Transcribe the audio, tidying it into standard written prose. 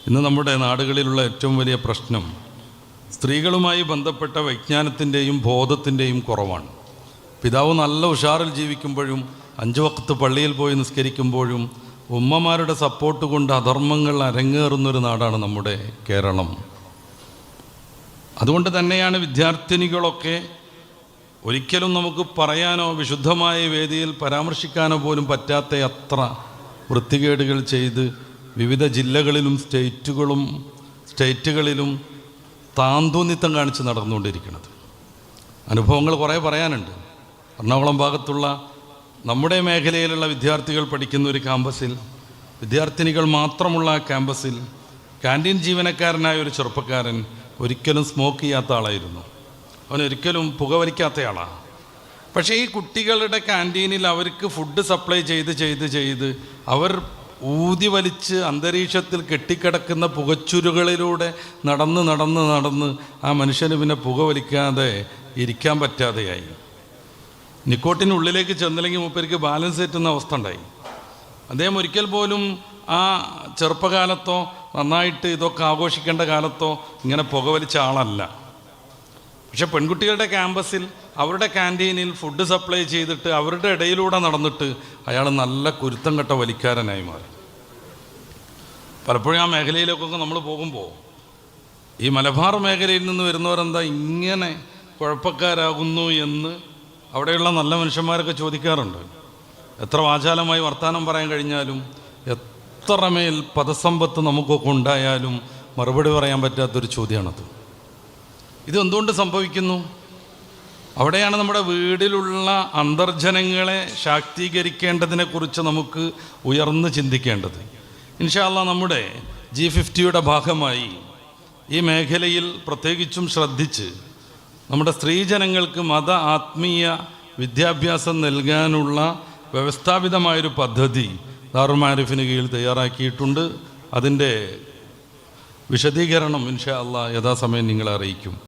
ഇന്ന് നമ്മുടെ നാടുകളിലുള്ള ഏറ്റവും വലിയ പ്രശ്നം സ്ത്രീകളുമായി ബന്ധപ്പെട്ട വിജ്ഞാനത്തിൻ്റെയും ബോധത്തിൻ്റെയും കുറവാണ്. പിതാവ് നല്ല ഉഷാറിൽ ജീവിക്കുമ്പോഴും 5 വക്ത് പള്ളിയിൽ പോയി നിസ്കരിക്കുമ്പോഴും ഉമ്മമാരുടെ സപ്പോർട്ട് കൊണ്ട് അധർമ്മങ്ങൾ അരങ്ങേറുന്നൊരു നാടാണ് നമ്മുടെ കേരളം. അതുകൊണ്ട് തന്നെയാണ് വിദ്യാർത്ഥിനികളൊക്കെ ഒരിക്കലും നമുക്ക് പറയാനോ വിശുദ്ധമായ വേദിയിൽ പരാമർശിക്കാനോ പോലും പറ്റാത്ത അത്ര വൃത്തികേടുകൾ ചെയ്ത് വിവിധ ജില്ലകളിലും സ്റ്റേറ്റുകളിലും താന്തോന്നിത്തം കാണിച്ച് നടന്നുകൊണ്ടിരിക്കുന്നത്. അനുഭവങ്ങൾ കുറേ പറയാനുണ്ട്. എറണാകുളം ഭാഗത്തുള്ള നമ്മുടെ മേഖലയിലുള്ള വിദ്യാർത്ഥികൾ പഠിക്കുന്ന ഒരു ക്യാമ്പസിൽ, വിദ്യാർത്ഥിനികൾ മാത്രമുള്ള ആ ക്യാമ്പസിൽ ക്യാൻറ്റീൻ ജീവനക്കാരനായ ഒരു ചെറുപ്പക്കാരൻ ഒരിക്കലും സ്മോക്ക് ചെയ്യാത്ത ആളായിരുന്നു. അവനൊരിക്കലും പുകവലിക്കാത്ത ആളാണ്. പക്ഷേ ഈ കുട്ടികളുടെ ക്യാൻറ്റീനിൽ അവർക്ക് ഫുഡ് സപ്ലൈ ചെയ്ത് അവർ ഊതി വലിച്ച് അന്തരീക്ഷത്തിൽ കെട്ടിക്കിടക്കുന്ന പുകച്ചുരുകളിലൂടെ നടന്ന് ആ മനുഷ്യന് പിന്നെ പുകവലിക്കാതെ ഇരിക്കാൻ പറ്റാതെയായി. നിക്കോട്ടിനുള്ളിലേക്ക് ചെന്നില്ലെങ്കിൽ മൂപ്പർക്ക് ബാലൻസ് തെറ്റുന്ന അവസ്ഥ ഉണ്ടായി. അദ്ദേഹം ഒരിക്കൽ പോലും ആ ചെറുപ്പകാലത്തോ നന്നായിട്ട് ഇതൊക്കെ ആഘോഷിക്കേണ്ട കാലത്തോ ഇങ്ങനെ പുകവലിച്ച ആളല്ല. പക്ഷെ പെൺകുട്ടികളുടെ ക്യാമ്പസിൽ അവരുടെ ക്യാൻറ്റീനിൽ ഫുഡ് സപ്ലൈ ചെയ്തിട്ട് അവരുടെ ഇടയിലൂടെ നടന്നിട്ട് അയാൾ നല്ല കുരുത്തം കെട്ട വലിക്കാരനായി മാറി. പലപ്പോഴും ആ മേഖലയിലേക്കൊക്കെ നമ്മൾ പോകുമ്പോൾ ഈ മലബാർ മേഖലയിൽ നിന്ന് വരുന്നവരെന്താ ഇങ്ങനെ കുഴപ്പക്കാരാകുന്നു എന്ന് അവിടെയുള്ള നല്ല മനുഷ്യന്മാരൊക്കെ ചോദിക്കാറുണ്ട്. എത്ര വാചാലമായി വർത്തമാനം പറയാൻ കഴിഞ്ഞാലും, എത്രമേൽ പദസമ്പത്ത് നമുക്കൊക്കെ ഉണ്ടായാലും മറുപടി പറയാൻ പറ്റാത്തൊരു ചോദ്യമാണത്. ഇതെന്തുകൊണ്ട് സംഭവിക്കുന്നു? അവിടെയാണ് നമ്മുടെ വീട്ടിലുള്ള അന്തർജനങ്ങളെ ശാക്തീകരിക്കേണ്ടതിനെക്കുറിച്ച് നമുക്ക് ഉയർന്ന് ചിന്തിക്കേണ്ടത്. ഇൻഷാ അല്ലാഹ് നമ്മുടെ G50യുടെ ഭാഗമായി ഈ മേഖലയിൽ പ്രത്യേകിച്ചും ശ്രദ്ധിച്ച് നമ്മുടെ സ്ത്രീജനങ്ങൾക്ക് മത ആത്മീയ വിദ്യാഭ്യാസം നൽകാനുള്ള വ്യവസ്ഥാപിതമായൊരു പദ്ധതി ദാറുൽ മാരിഫിന് കീഴിൽ തയ്യാറാക്കിയിട്ടുണ്ട്. അതിൻ്റെ വിശദീകരണം ഇൻഷാ അല്ലാഹ് യഥാസമയം നിങ്ങളെ അറിയിക്കും.